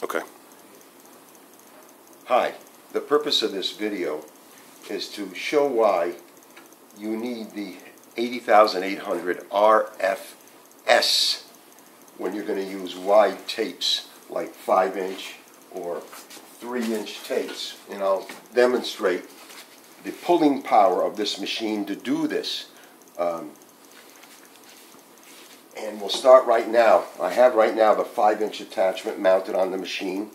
Okay. Hi, the purpose of this video is to show why you need the 80800 RFS when you're going to use wide tapes like 5-inch or 3-inch tapes. And I'll demonstrate the pulling power of this machine to do this. And we'll start right now. I have right now the 5-inch attachment mounted on the machine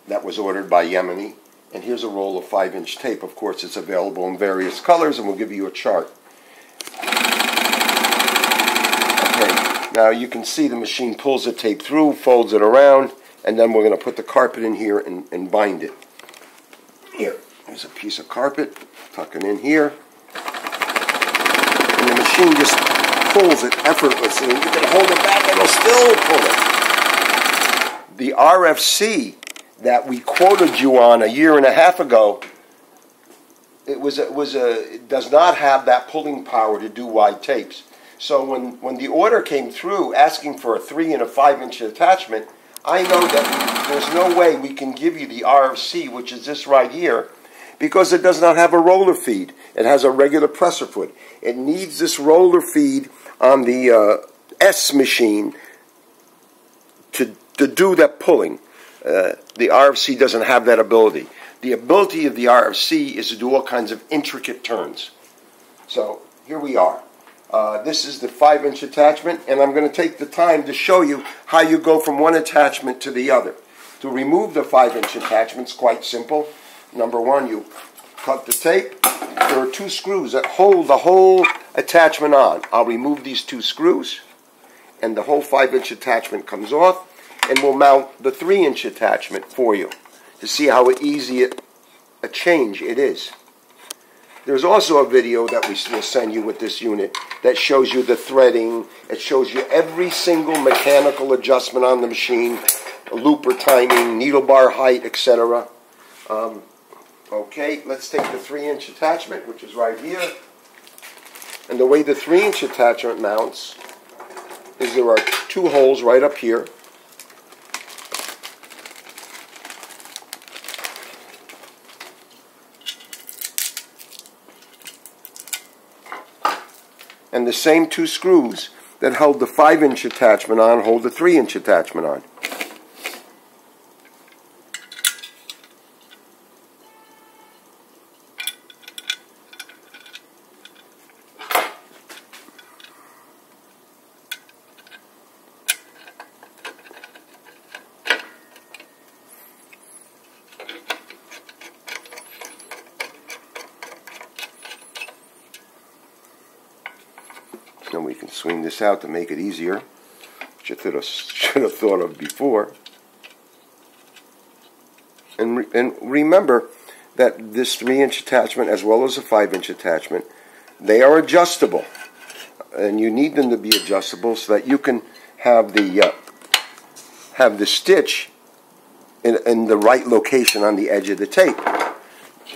that was ordered by Yemeni. And here's a roll of 5-inch tape. Of course, it's available in various colors, and we'll give you a chart. Okay, now you can see the machine pulls the tape through, folds it around, and then we're going to put the carpet in here and bind it. Here's a piece of carpet, tuck it in here. And the machine just pulls it effortlessly. You can hold it back and it'll still pull it. The RFC that we quoted you on a year and a half ago, it does not have that pulling power to do wide tapes. So when the order came through asking for a 3 and a 5-inch attachment, I know that there's no way we can give you the RFC, which is this right here, because it does not have a roller feed. It has a regular presser foot. It needs this roller feed on the S machine to do that pulling. The RFC doesn't have that ability. The ability of the RFC is to do all kinds of intricate turns. So here we are. This is the 5-inch attachment, and I'm going to take the time to show you how you go from one attachment to the other. To remove the 5-inch attachment is quite simple. Number one, you cut the tape. There are 2 screws that hold the whole attachment on. I'll remove these 2 screws, and the whole 5-inch attachment comes off, and we'll mount the 3-inch attachment for you to see how easy a change it is. There's also a video that we will send you with this unit that shows you the threading. It shows you every single mechanical adjustment on the machine, looper timing, needle bar height, etc. Okay, let's take the 3-inch attachment, which is right here. And the way the 3-inch attachment mounts is there are 2 holes right up here. And the same 2 screws that held the 5-inch attachment on hold the 3-inch attachment on. And we can swing this out to make it easier, which I should have thought of before. And remember that this 3-inch attachment, as well as a 5-inch attachment, they are adjustable, and you need them to be adjustable so that you can have the stitch in the right location on the edge of the tape.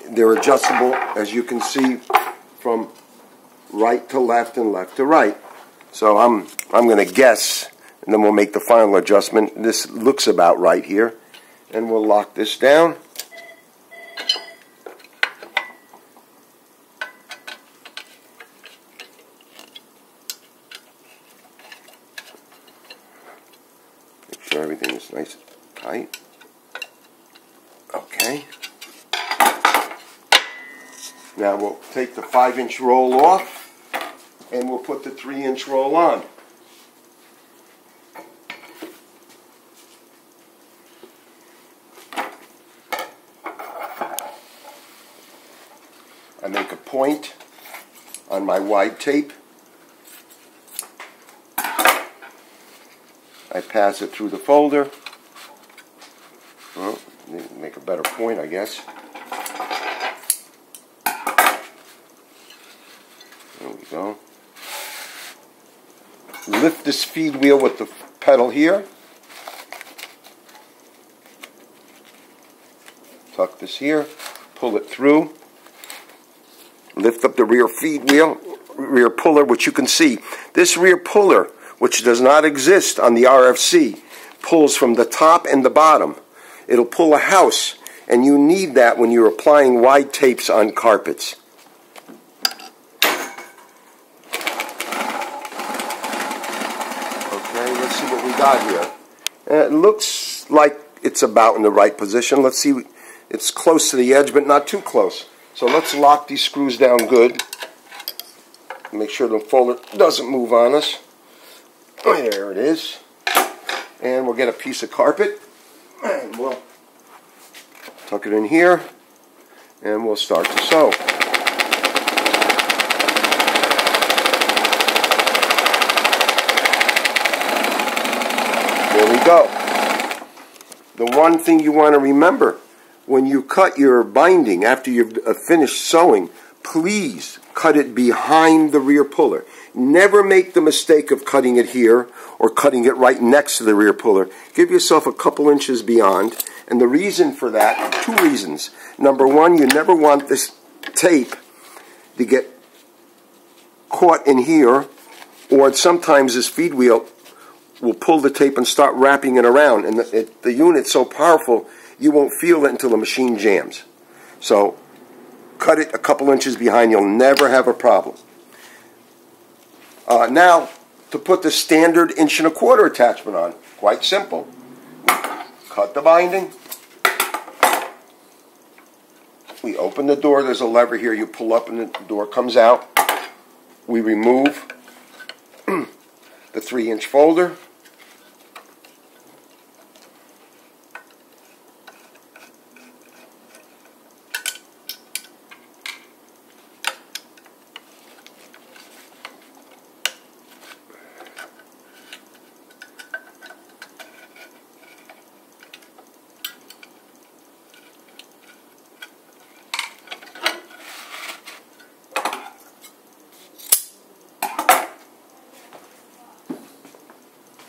They're adjustable, as you can see, from right to left and left to right. So I'm going to guess, and then we'll make the final adjustment. This looks about right here, and we'll lock this down. Make sure everything is nice and tight. Okay. Now we'll take the 5-inch roll off, and we'll put the 3-inch roll on. I make a point on my wide tape. I pass it through the folder. Well, make a better point, I guess. There we go. Lift this feed wheel with the pedal here. Tuck this here. Pull it through. Lift up the rear feed wheel, rear puller, which you can see. This rear puller, which does not exist on the RFC, pulls from the top and the bottom. It'll pull a house, and you need that when you're applying wide tapes on carpets. Okay, let's see what we got here. It looks like it's about in the right position. Let's see, it's close to the edge, but not too close. So let's lock these screws down good. Make sure the folder doesn't move on us. There it is. And we'll get a piece of carpet, and we'll tuck it in here, and we'll start to sew. There we go. The one thing you want to remember, when you cut your binding after you've finished sewing, please cut it behind the rear puller. Never make the mistake of cutting it here or cutting it right next to the rear puller. Give yourself a couple inches beyond. And the reason for that, two reasons. Number one, you never want this tape to get caught in here, or sometimes this feed wheel will pull the tape and start wrapping it around. And the unit's so powerful, you won't feel it until the machine jams. So cut it a couple inches behind. You'll never have a problem. Now, to put the standard 1 1/4 attachment on, quite simple. Cut the binding. We open the door. There's a lever here. You pull up and the door comes out. We remove the 3-inch folder.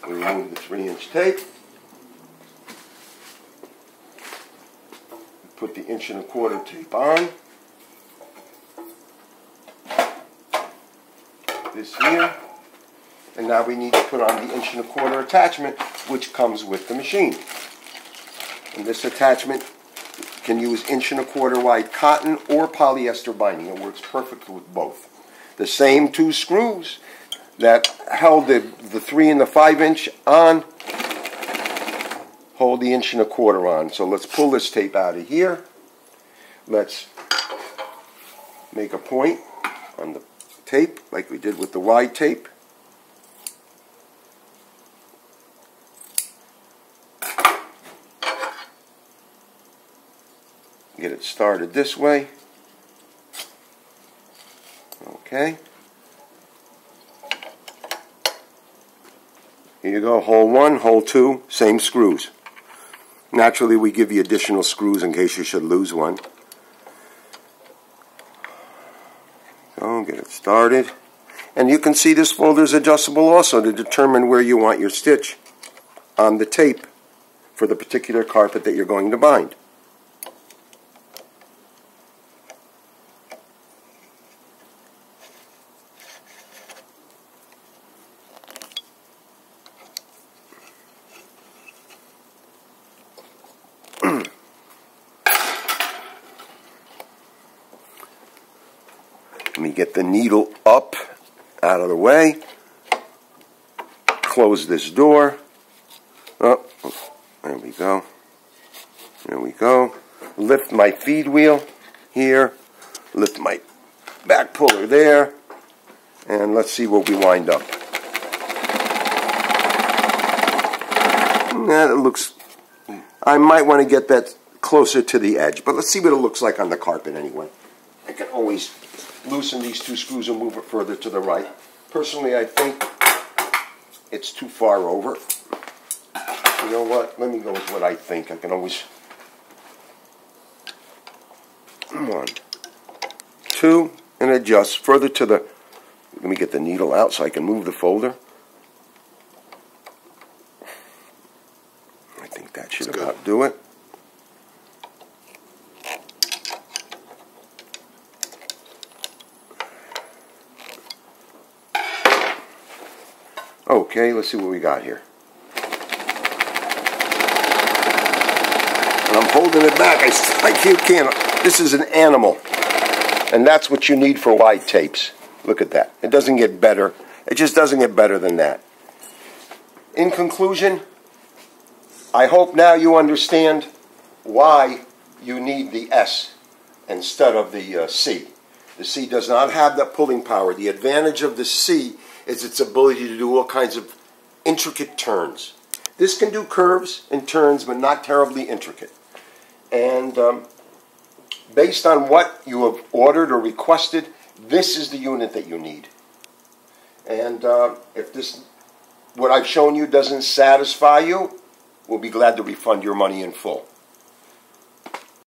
Remove the 3-inch tape. Put the 1 1/4 tape on. This here. And now we need to put on the 1 1/4 attachment, which comes with the machine. And this attachment can use 1 1/4 wide cotton or polyester binding. It works perfectly with both. The same 2 screws that held the 3 and the 5-inch on hold the 1 1/4 on. So let's pull this tape out of here. Let's make a point on the tape like we did with the wide tape. Get it started this way. Okay. Here you go, hole 1, hole 2, same screws. Naturally, we give you additional screws in case you should lose one. So, get it started. And you can see this folder is adjustable also to determine where you want your stitch on the tape for the particular carpet that you're going to bind. Let me get the needle up, out of the way. Close this door. Oh, there we go. There we go. Lift my feed wheel here. Lift my back puller there. And let's see what we wind up. That looks... I might want to get that closer to the edge, but let's see what it looks like on the carpet anyway. I can always loosen these 2 screws and move it further to the right. Personally, I think it's too far over. You know what? Let me go with what I think. I can always... 1, 2, and adjust further to the... Let me get the needle out so I can move the folder. I think that should about do it. Okay, let's see what we got here. I'm holding it back. I can't. This is an animal. And that's what you need for wide tapes. Look at that. It doesn't get better. It just doesn't get better than that. In conclusion, I hope now you understand why you need the S instead of the C. The C does not have that pulling power. The advantage of the C is its ability to do all kinds of intricate turns. This can do curves and turns, but not terribly intricate. And based on what you have ordered or requested, this is the unit that you need. And if what I've shown you doesn't satisfy you, we'll be glad to refund your money in full.